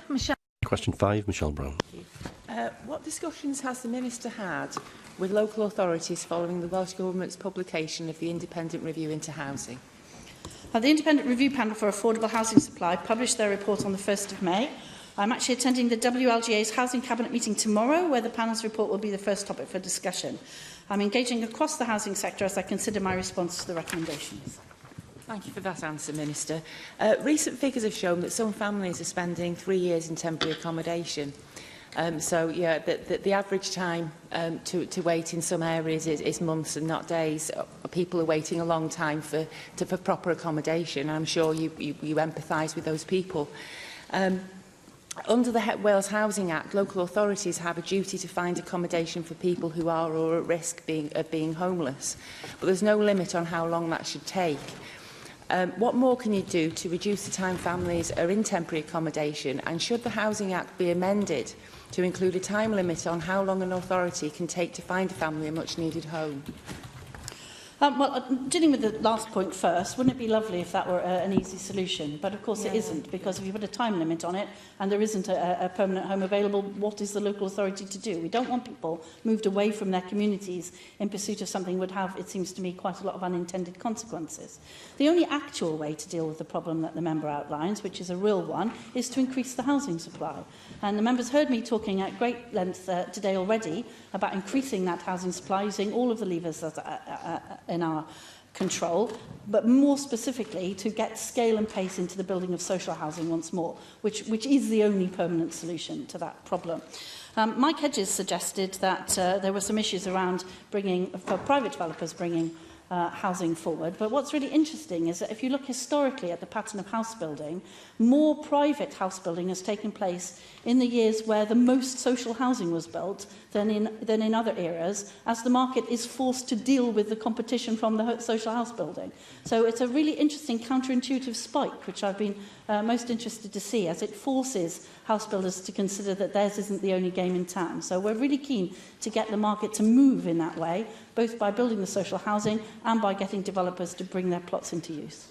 Michelle. Question 5, Michelle Brown. What discussions has the Minister had with local authorities following the Welsh Government's publication of the Independent Review into Housing? The Independent Review Panel for Affordable Housing Supply published their report on the 1st of May. I'm actually attending the WLGA's Housing Cabinet meeting tomorrow, where the panel's report will be the first topic for discussion. I'm engaging across the housing sector as I consider my response to the recommendations. Thank you for that answer, Minister. Recent figures have shown that some families are spending 3 years in temporary accommodation. The average time to wait in some areas is months and not days. People are waiting a long time for proper accommodation. I'm sure you empathise with those people. Under the Wales Housing Act, local authorities have a duty to find accommodation for people who are or are at risk of being homeless. But there's no limit on how long that should take. What more can you do to reduce the time families are in temporary accommodation, and should the Housing Act be amended to include a time limit on how long an authority can take to find a family a much-needed home? Dealing with the last point first, wouldn't it be lovely if that were an easy solution? But of course it isn't, because if you put a time limit on it and there isn't a permanent home available, what is the local authority to do? We don't want people moved away from their communities in pursuit of something would have, it seems to me, quite a lot of unintended consequences. The only actual way to deal with the problem that the member outlines, which is a real one, is to increase the housing supply. And the members heard me talking at great length today already about increasing that housing supply using all of the levers that in our control, but more specifically to get scale and pace into the building of social housing once more, which is the only permanent solution to that problem. Mike Hedges suggested that there were some issues around for private developers bringing housing forward. But what's really interesting is that if you look historically at the pattern of house building, more private house building has taken place in the years where the most social housing was built than in other eras, as the market is forced to deal with the competition from the social house building. So it's a really interesting counterintuitive spike, which I've been most interested to see, as it forces house builders to consider that theirs isn't the only game in town. So we're really keen to get the market to move in that way, both by building the social housing and by getting developers to bring their plots into use.